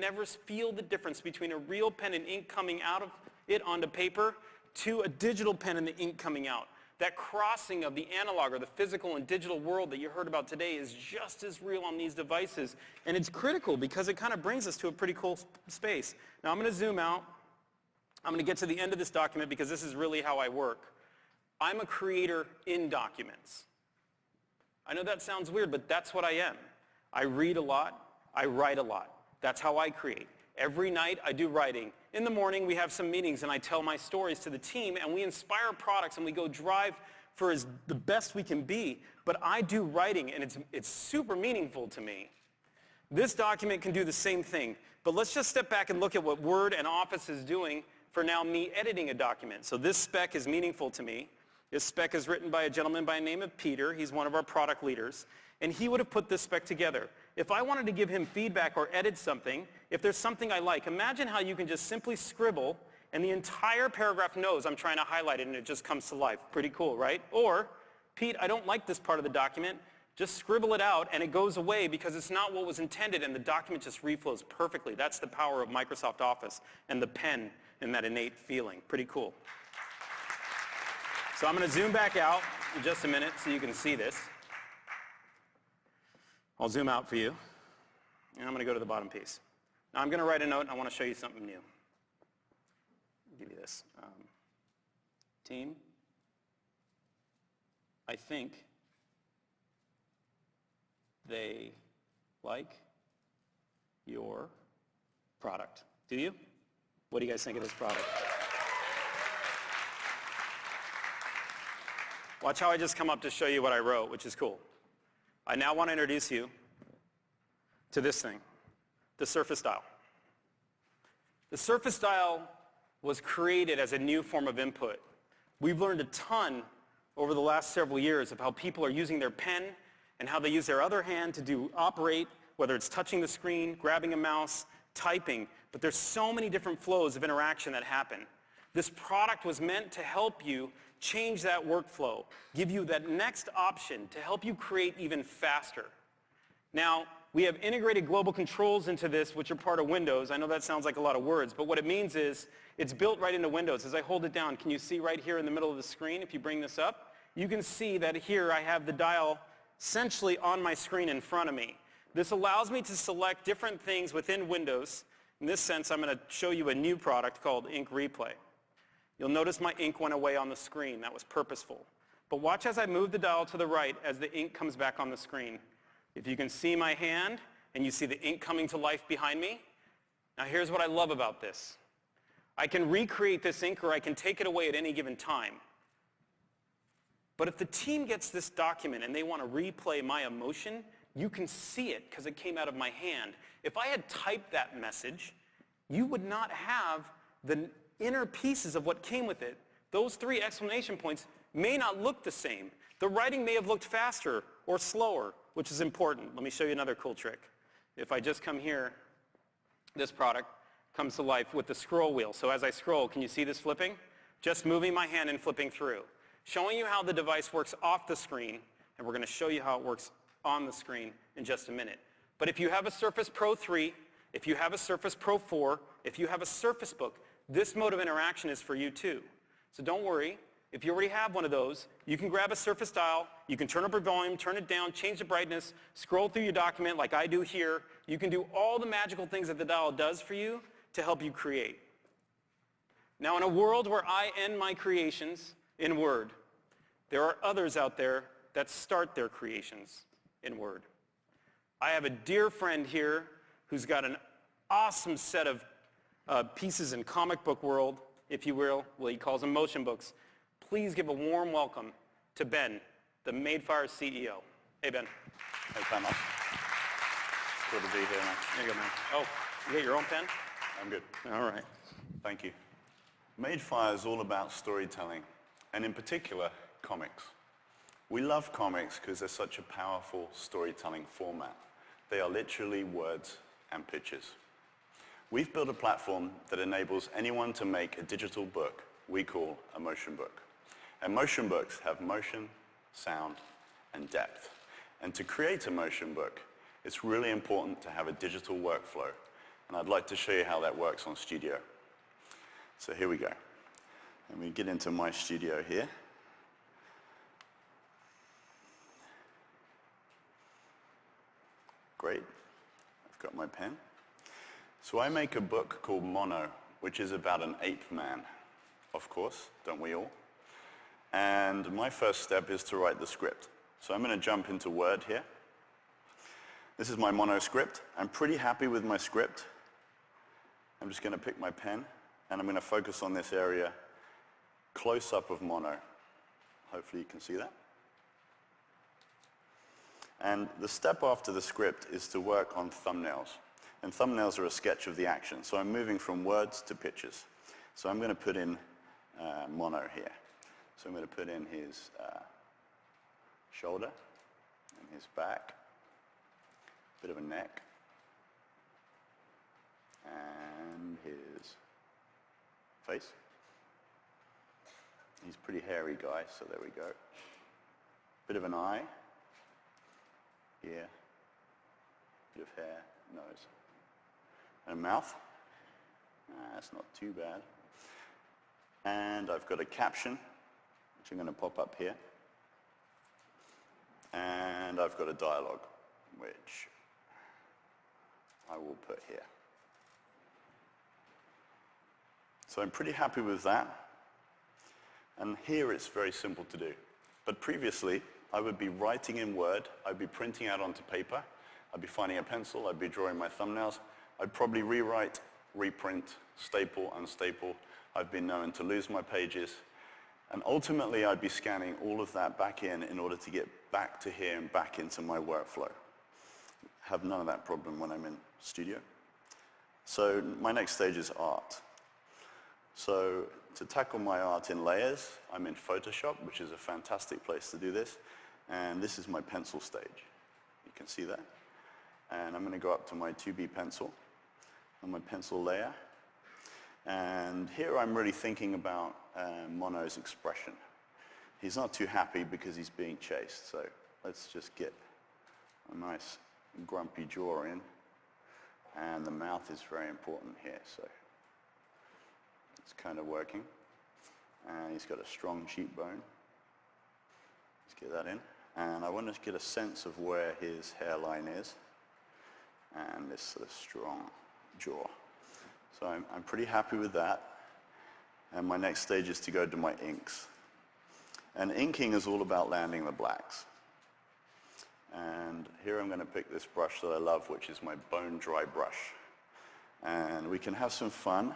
never feel the difference between a real pen and ink coming out of it onto paper to a digital pen and the ink coming out. That crossing of the analog or the physical and digital world that you heard about today is just as real on these devices. And it's critical because it kind of brings us to a pretty cool space. Now I'm going to zoom out. I'm going to get to the end of this document because this is really how I work. I'm a creator in documents. I know that sounds weird, but that's what I am. I read a lot. I write a lot. That's how I create. Every night I do writing. In the morning we have some meetings and I tell my stories to the team and we inspire products and we go drive for the best we can be. But I do writing and it's super meaningful to me. This document can do the same thing. But let's just step back and look at what Word and Office is doing for now me editing a document. So this spec is meaningful to me. This spec is written by a gentleman by the name of Peter. He's one of our product leaders. And he would have put this spec together. If I wanted to give him feedback or edit something, if there's something I like, imagine how you can just simply scribble and the entire paragraph knows I'm trying to highlight it and it just comes to life. Pretty cool, right? Or, Pete, I don't like this part of the document. Just scribble it out and it goes away because it's not what was intended and the document just reflows perfectly. That's the power of Microsoft Office and the pen and that innate feeling. Pretty cool. So I'm going to zoom back out in just a minute so you can see this. I'll zoom out for you, and I'm going to go to the bottom piece. Now I'm going to write a note, and I want to show you something new. I'll give you this. Team, I think they like your product. Do you? What do you guys think of this product? Watch how I just come up to show you what I wrote, which is cool. I now want to introduce you to this thing, the Surface Dial. The Surface Dial was created as a new form of input. We've learned a ton over the last several years of how people are using their pen and how they use their other hand to operate, whether it's touching the screen, grabbing a mouse, typing, but there's so many different flows of interaction that happen. This product was meant to help you change that workflow, give you that next option to help you create even faster. Now, we have integrated global controls into this, which are part of Windows. I know that sounds like a lot of words, but what it means is it's built right into Windows. As I hold it down, can you see right here in the middle of the screen, if you bring this up, you can see that here I have the dial essentially on my screen in front of me. This allows me to select different things within Windows. In this sense, I'm going to show you a new product called Ink Replay. You'll notice my ink went away on the screen. That was purposeful. But watch as I move the dial to the right as the ink comes back on the screen. If you can see my hand and you see the ink coming to life behind me, now here's what I love about this. I can recreate this ink or I can take it away at any given time. But if the team gets this document and they want to replay my emotion, you can see it because it came out of my hand. If I had typed that message, you would not have the inner pieces of what came with it. Those 3 exclamation points may not look the same. The writing may have looked faster or slower, which is important. Let me show you another cool trick. If I just come here, this product comes to life with the scroll wheel. So as I scroll, can you see this flipping? Just moving my hand and flipping through. Showing you how the device works off the screen, and we're going to show you how it works on the screen in just a minute. But if you have a Surface Pro 3, if you have a Surface Pro 4, if you have a Surface Book, this mode of interaction is for you too. So don't worry. If you already have one of those, you can grab a Surface Dial, you can turn up your volume, turn it down, change the brightness, scroll through your document like I do here. You can do all the magical things that the dial does for you to help you create. Now in a world where I end my creations in Word, there are others out there that start their creations in Word. I have a dear friend here who's got an awesome set of pieces in comic book world, if you will. Well, he calls them motion books. Please give a warm welcome to Ben, the Madefire CEO. Hey, Ben. Thanks very much. Good to be here, man. There you go, man. Oh, you got your own pen? I'm good. All right. Thank you. Madefire is all about storytelling, and in particular, comics. We love comics because they're such a powerful storytelling format. They are literally words and pictures. We've built a platform that enables anyone to make a digital book we call a motion book. And motion books have motion, sound, and depth. And to create a motion book, it's really important to have a digital workflow. And I'd like to show you how that works on Studio. So here we go. Let me get into my Studio here. Great. I've got my pen. So I make a book called Mono, which is about an ape man, of course, don't we all? And my first step is to write the script. So I'm going to jump into Word here. This is my Mono script. I'm pretty happy with my script. I'm just going to pick my pen, and I'm going to focus on this area, close up of Mono. Hopefully you can see that. And the step after the script is to work on thumbnails. And thumbnails are a sketch of the action. So I'm moving from words to pictures. So I'm going to put in Mono here. So I'm going to put in his shoulder and his back, bit of a neck, and his face. He's a pretty hairy guy, so there we go. Bit of an eye, ear, bit of hair, nose, and a mouth. That's not too bad. And I've got a caption, which I'm going to pop up here. And I've got a dialogue, which I will put here. So I'm pretty happy with that. And here it's very simple to do. But previously, I would be writing in Word, I'd be printing out onto paper, I'd be finding a pencil, I'd be drawing my thumbnails, I'd probably rewrite, reprint, staple, unstaple. I've been known to lose my pages. And ultimately, I'd be scanning all of that back in order to get back to here and back into my workflow. Have none of that problem when I'm in Studio. So my next stage is art. So to tackle my art in layers, I'm in Photoshop, which is a fantastic place to do this. And this is my pencil stage. You can see that. And I'm going to go up to my 2B pencil and my pencil layer. And here I'm really thinking about Mono's expression. He's not too happy because he's being chased. So let's just get a nice grumpy jaw in. And the mouth is very important here. So it's kind of working. And he's got a strong cheekbone. Let's get that in. And I want to get a sense of where his hairline is. And this sort of strong jaw. So I'm pretty happy with that. And my next stage is to go to my inks. And inking is all about landing the blacks. And here I'm going to pick this brush that I love, which is my bone dry brush. And we can have some fun.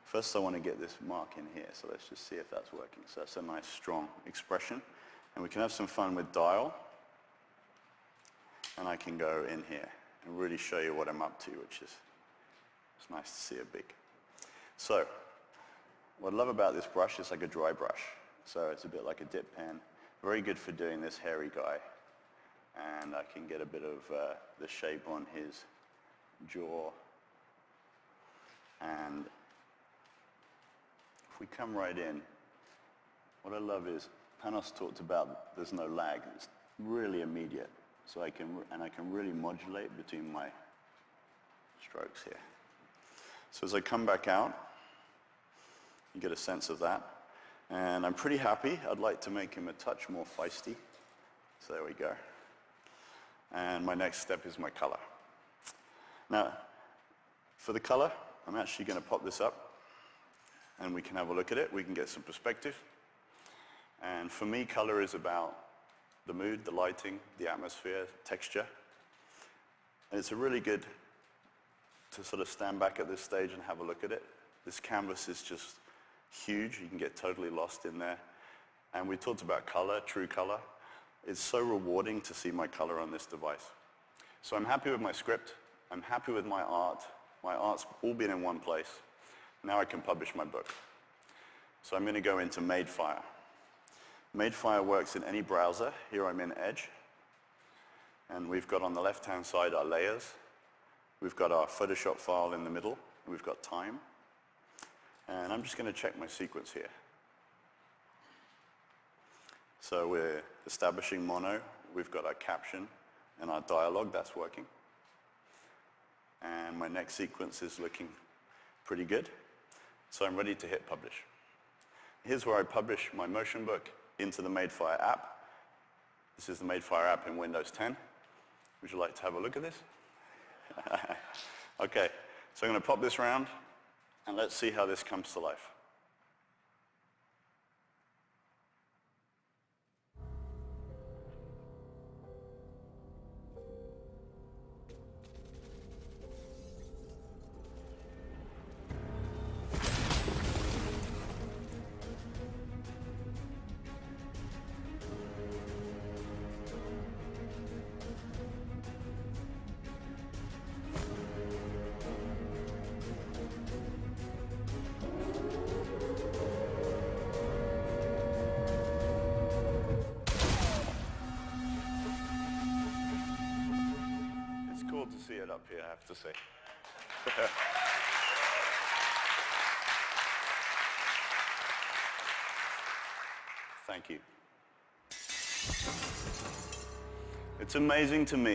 First I want to get this mark in here, so let's just see if that's working. So that's a nice strong expression. And we can have some fun with dial. And I can go in here and really show you what I'm up to, which is it's nice to see it big. So what I love about this brush is like a dry brush. So it's a bit like a dip pen. Very good for doing this hairy guy. And I can get a bit of the shape on his jaw. And if we come right in, what I love is Panos talked about there's no lag. It's really immediate. So I can really modulate between my strokes here. So as I come back out, you get a sense of that. And I'm pretty happy. I'd like to make him a touch more feisty. So there we go. And my next step is my color. Now, for the color, I'm actually going to pop this up. And we can have a look at it. We can get some perspective. And for me, color is about the mood, the lighting, the atmosphere, texture. And it's a really good to sort of stand back at this stage and have a look at it. This canvas is just huge. You can get totally lost in there. And we talked about color, true color. It's so rewarding to see my color on this device. So I'm happy with my script. I'm happy with my art. My art's all been in one place. Now I can publish my book. So I'm going to go into Madefire. Madefire works in any browser. Here I'm in Edge. And we've got on the left-hand side our layers. We've got our Photoshop file in the middle. We've got time. And I'm just going to check my sequence here. So we're establishing mono. We've got our caption and our dialogue. That's working. and my next sequence is looking pretty good. So I'm ready to hit publish. Here's where I publish my motion book into the Madefire app. This is the Madefire app in Windows 10. Would you like to have a look at this? Okay, so I'm going to pop this around, and let's see how this comes to life. It's cool to see it up here, I have to say. Thank you. It's amazing to me